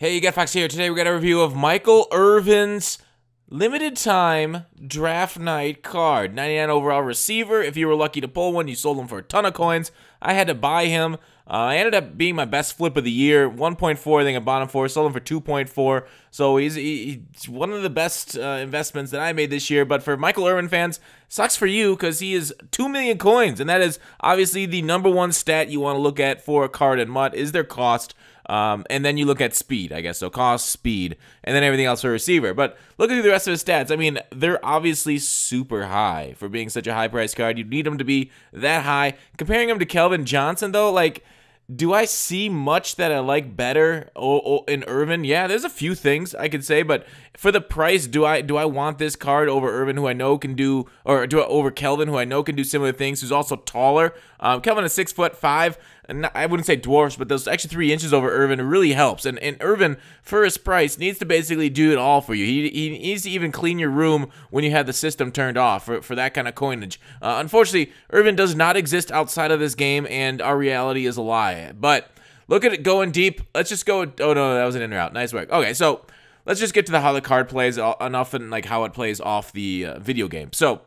Hey, you got Fox here. Today we got a review of Michael Irvin's limited time draft night card. 99 overall receiver. If you were lucky to pull one, you sold him for a ton of coins. I had to buy him. I ended up being my best flip of the year. 1.4, I think I bought him for. Sold him for 2.4. So he's one of the best investments that I made this year. But for Michael Irvin fans, sucks for you because he is 2 million coins. And that is obviously the #1 stat you want to look at for a card in MUT is their cost. And then you look at speed, I guess. So cost, speed, and then everything else for a receiver. But looking through the rest of his stats, I mean, they're obviously super high for being such a high-priced card. You need them to be that high. Comparing him to Kelvin Johnson, though, like, do I see much that I like better in Irvin? Yeah, there's a few things I could say, but for the price, do I want this card over Irvin, who I know can do, or over Kelvin, who I know can do similar things, who's also taller? Kelvin is 6'5", and I wouldn't say dwarfs, but those extra 3 inches over Irvin really helps. And Irvin, for his price, needs to basically do it all for you. He needs to even clean your room when you have the system turned off for that kind of coinage. Unfortunately, Irvin does not exist outside of this game, and our reality is a lie. But look at it going deep. Let's just go. Oh no, that was an in or out. Nice work. Okay, so let's just get to how the card plays enough and like how it plays off the video game. So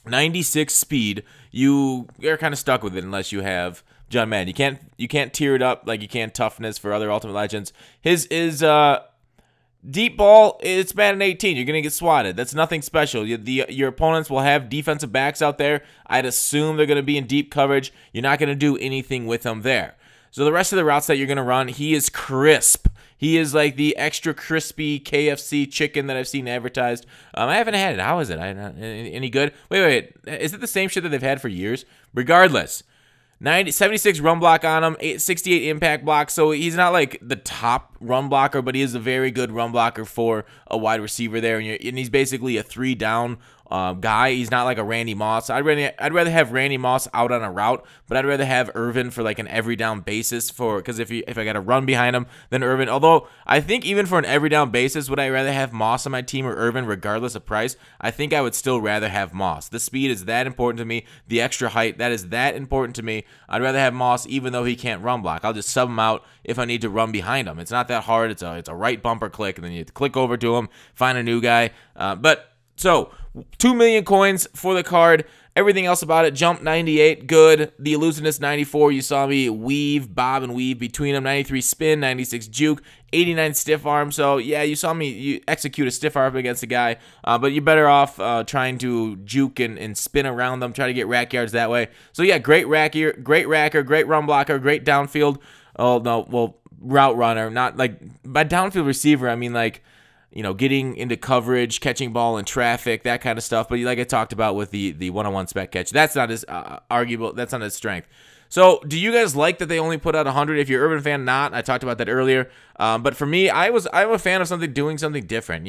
96 speed, you're kind of stuck with it unless you have John Madden. You can't tier it up like you can toughness for other Ultimate Legends. His is deep ball, it's Madden 18. You're going to get swatted. That's nothing special. Your opponents will have defensive backs out there. I'd assume they're going to be in deep coverage. You're not going to do anything with them there. So the rest of the routes that you're going to run, he is crisp. He is like the extra crispy KFC chicken that I've seen advertised. I haven't had it. How is it? Any good? Wait. Is it the same shit that they've had for years? Regardless. 76 run block on him, 68 impact block, so he's not like the top run blocker, but he is a very good run blocker for a wide receiver there, and he's basically a 3-down guy. He's not like a Randy Moss. I'd rather have Randy Moss out on a route, but I'd rather have Irvin for like an every down basis because if I got to run behind him, then Irvin. Although I think even for an every down basis, would I rather have Moss on my team or Irvin, regardless of price? I think I would still rather have Moss. The speed is that important to me. The extra height, that is that important to me. I'd rather have Moss even though he can't run block. I'll just sub him out if I need to run behind him. It's not that hard. It's a right bumper click, and then you click over to him, find a new guy. So 2 million coins for the card. Everything else about it, jump 98, good. The elusiveness 94, you saw me bob and weave between them. 93 spin, 96 juke, 89 stiff arm. So yeah, you saw me execute a stiff arm against a guy, but you're better off trying to juke and spin around them, try to get rack yards that way. So yeah, great racker, great run blocker, great downfield. Oh no, well, route runner, not like by downfield receiver, I mean like, getting into coverage, catching ball in traffic, that kind of stuff. But like I talked about with the one-on-one spec catch, that's not as arguable. That's not his strength. So do you guys like that they only put out 100? If you're an Irvin fan, not. I talked about that earlier. But for me, I'm a fan of doing something different,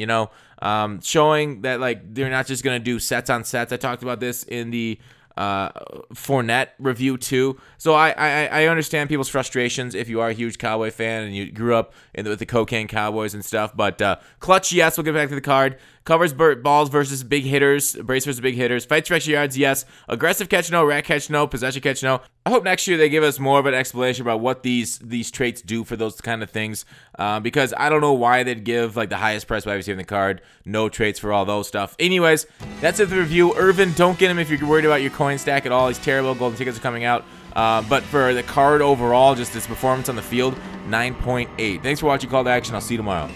showing that like they're not just going to do sets on sets. I talked about this in the Fournette review too. So I understand people's frustrations if you are a huge Cowboy fan and you grew up with the cocaine Cowboys and stuff. But clutch, yes. We'll get back to the card. Covers balls versus big hitters, brace versus big hitters. Fights for extra yards, yes. Aggressive catch, no. Rack catch, no. Possession catch, no. I hope next year they give us more of an explanation about what these traits do for those kind of things, because I don't know why they'd give like the highest price wide receiver in the card no traits for all those stuff. Anyways, that's it for the review. Irvin, don't get him if you're worried about your coin stack at all. He's terrible. Golden tickets are coming out. But for the card overall, just his performance on the field, 9.8. Thanks for watching Call to Action. I'll see you tomorrow.